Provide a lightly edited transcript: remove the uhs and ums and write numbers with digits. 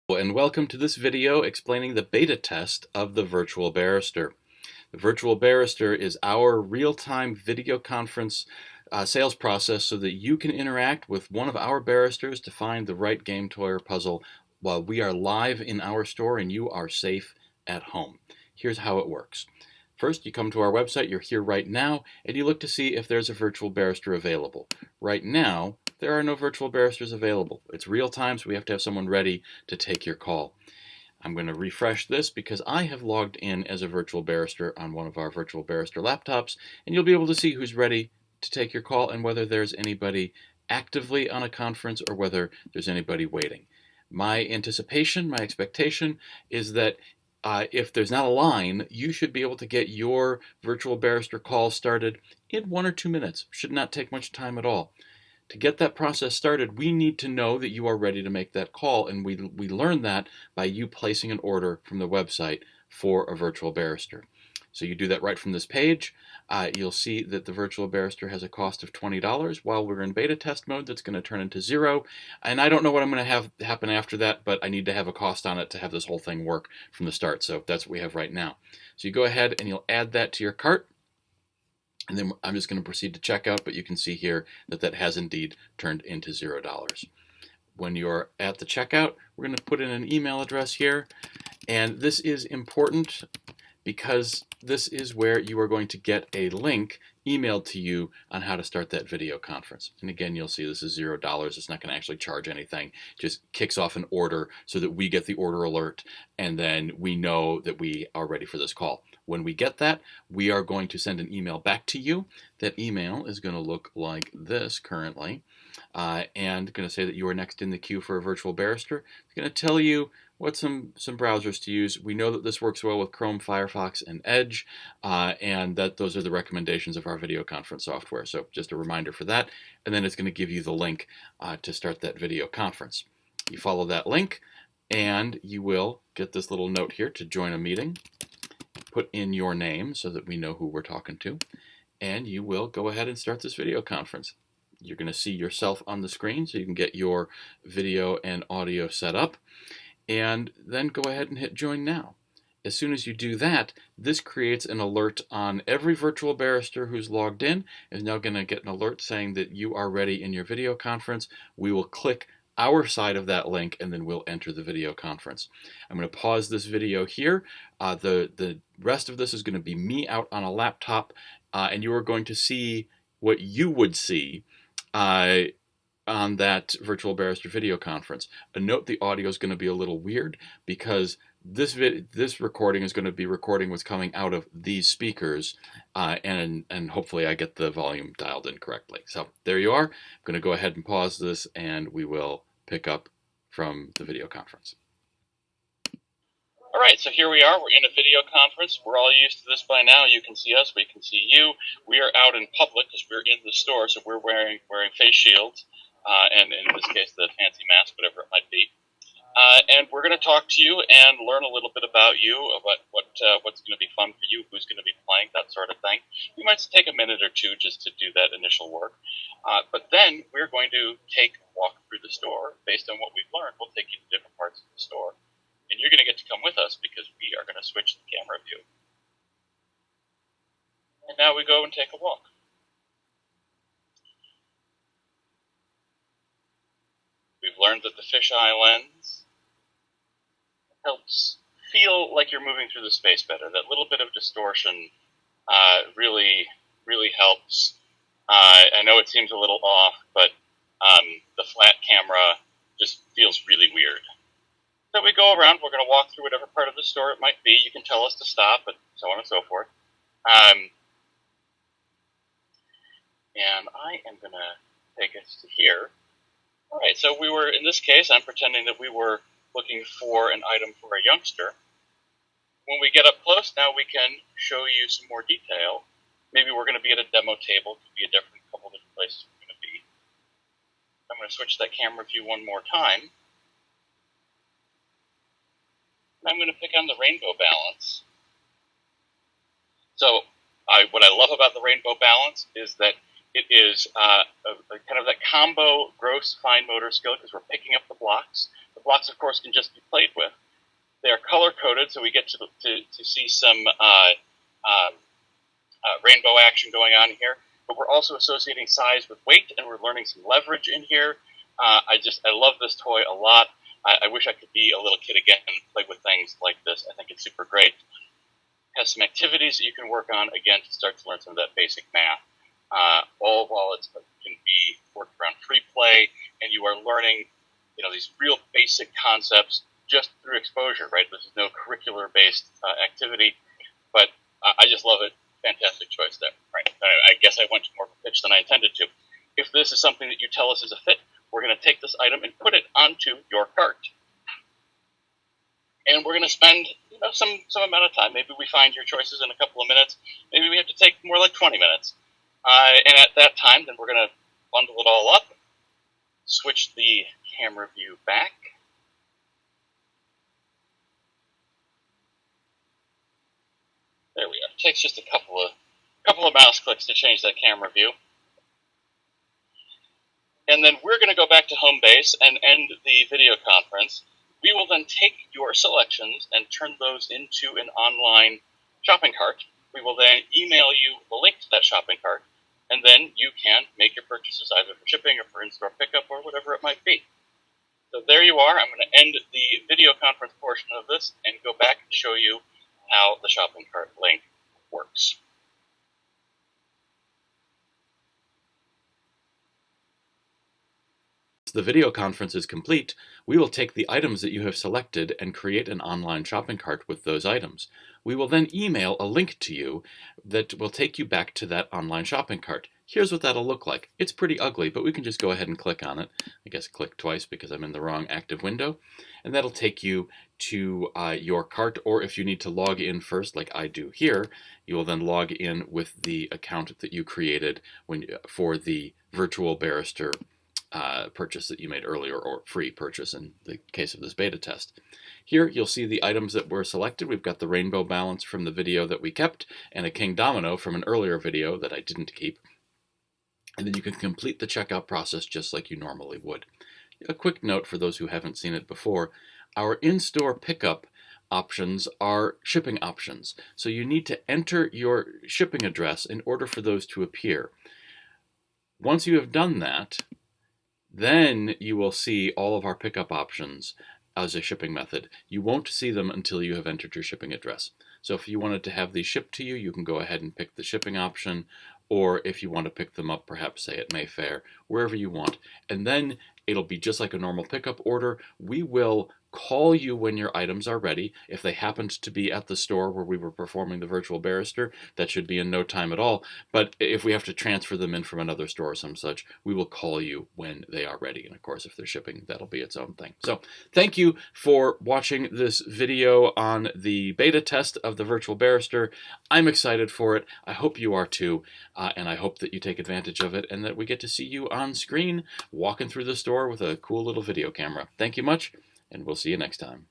And welcome to this video explaining the beta test of the Virtual Barrister. The Virtual Barrister is our real-time video conference sales process so that you can interact with one of our barristers to find the right game toy or puzzle while we are live in our store and you are safe at home. Here's how it works. First, you come to our website, you're here right now, and you look to see if there's a virtual barrister available. Right now, there are no virtual barristers available. It's real time, so we have to have someone ready to take your call. I'm going to refresh this because I have logged in as a virtual barrister on one of our virtual barrister laptops, and you'll be able to see who's ready to take your call and whether there's anybody actively on a conference or whether there's anybody waiting. My anticipation, my expectation is that if there's not a line, you should be able to get your virtual barrister call started in 1 or 2 minutes. Should not take much time at all. To get that process started, we need to know that you are ready to make that call, and we learn that by you placing an order from the website for a virtual barrister. So you do that right from this page. You'll see that the virtual barrister has a cost of $20. While we're in beta test mode, that's going to turn into 0. And I don't know what I'm going to have happen after that, but I need to have a cost on it to have this whole thing work from the start. So that's what we have right now. So you go ahead and you'll add that to your cart. And then I'm just going to proceed to checkout, but you can see here that that has indeed turned into $0. When you're at the checkout, we're going to put in an email address here. And this is important because this is where you are going to get a link emailed to you on how to start that video conference. And again, you'll see this is $0. It's not going to actually charge anything. It just kicks off an order so that we get the order alert and then we know that we are ready for this call. When we get that, we are going to send an email back to you. That email is going to look like this currently, and going to say that you are next in the queue for a virtual barrister. It's going to tell you what some browsers to use. We know that this works well with Chrome, Firefox, and Edge, and that those are the recommendations of our video conference software. So just a reminder for that, and then it's going to give you the link to start that video conference. You follow that link, and you will get this little note here to join a meeting. Put in your name so that we know who we're talking to, and you will go ahead and start this video conference. You're going to see yourself on the screen so you can get your video and audio set up, and then go ahead and hit join now. As soon as you do that, this creates an alert on every virtual barrister who's logged in is now going to get an alert saying that you are ready in your video conference. We will click our side of that link and then we'll enter the video conference. I'm going to pause this video here. The rest of this is going to be me out on a laptop, and you are going to see what you would see on that virtual barrister video conference. A note, the audio is going to be a little weird because this recording is going to be recording what's coming out of these speakers, and hopefully I get the volume dialed in correctly. So there you are. I'm going to go ahead and pause this and we will pick up from the video conference. All right, so here we are. We're in a video conference. We're all used to this by now. You can see us. We can see you. We are out in public because we're in the store, so we're wearing face shields, and in this case, the fancy mask, whatever it might be. And we're going to talk to you and learn a little bit about you, about what's going to be fun for you, who's going to be playing, that sort of thing. We might take a minute or two just to do that initial work. But then we're going to take a walk through the store. Based on what we've learned, we'll take you to different parts of the store. And you're going to get to come with us because we are going to switch the camera view. And now we go and take a walk. We've learned that the fisheye lens helps feel like you're moving through the space better. That little bit of distortion really helps. I know it seems a little off, but the flat camera just feels really weird. So we go around, we're going to walk through whatever part of the store it might be. You can tell us to stop, and so on and so forth. And I am going to take us to here. All right, so we were, in this case, I'm pretending that we were looking for an item for a youngster. When we get up close, now we can show you some more detail. Maybe we're going to be at a demo table. It could be a couple different places we're going to be. I'm going to switch that camera view one more time. I'm going to pick on the rainbow balance. So what I love about the rainbow balance is that it is kind of that combo gross fine motor skill because we're picking up the blocks, The blocks, of course, can just be played with. They are color-coded, so we get to see some rainbow action going on here. But we're also associating size with weight, and we're learning some leverage in here. I love this toy a lot. I wish I could be a little kid again and play with things like this. I think it's super great. It has some activities that you can work on, again, to start to learn some of that basic math. All while it can be worked around free play, and you are learning, these real basic concepts just through exposure, right? This is no curricular-based activity, but I just love it. Fantastic choice there. Right. I guess I went to more of a pitch than I intended to. If this is something that you tell us is a fit, we're going to take this item and put it onto your cart. And we're going to spend some amount of time. Maybe we find your choices in a couple of minutes. Maybe we have to take more like 20 minutes. And at that time, then we're going to bundle it all up, switch the camera view back. There we are. It takes just a couple of mouse clicks to change that camera view. And then we're going to go back to home base and end the video conference. We will then take your selections and turn those into an online shopping cart. We will then email you the link to that shopping cart, and then you can make your purchases either for shipping or for in-store pickup or whatever it might be. So there you are. I'm going to end the video conference portion of this and go back and show you how the shopping cart link works. The video conference is complete, we will take the items that you have selected and create an online shopping cart with those items. We will then email a link to you that will take you back to that online shopping cart. Here's what that'll look like. It's pretty ugly, but we can just go ahead and click on it. I guess click twice because I'm in the wrong active window. And that'll take you to your cart, or if you need to log in first, like I do here, you will then log in with the account that you created for the virtual Barrister purchase that you made earlier, or free purchase in the case of this beta test. Here you'll see the items that were selected. We've got the rainbow balance from the video that we kept, and a king domino from an earlier video that I didn't keep. And then you can complete the checkout process just like you normally would. A quick note for those who haven't seen it before, our in-store pickup options are shipping options. So you need to enter your shipping address in order for those to appear. Once you have done that, then you will see all of our pickup options as a shipping method. You won't see them until you have entered your shipping address. So if you wanted to have these shipped to you, you can go ahead and pick the shipping option, or if you want to pick them up, perhaps say at Mayfair, wherever you want. And then it'll be just like a normal pickup order. We will call you when your items are ready. If they happened to be at the store where we were performing the virtual Barrister, that should be in no time at all. But if we have to transfer them in from another store or some such, we will call you when they are ready. And of course, if they're shipping, that'll be its own thing. So thank you for watching this video on the beta test of the virtual Barrister. I'm excited for it. I hope you are too. And I hope that you take advantage of it and that we get to see you on screen walking through the store with a cool little video camera. Thank you much, and we'll see you next time.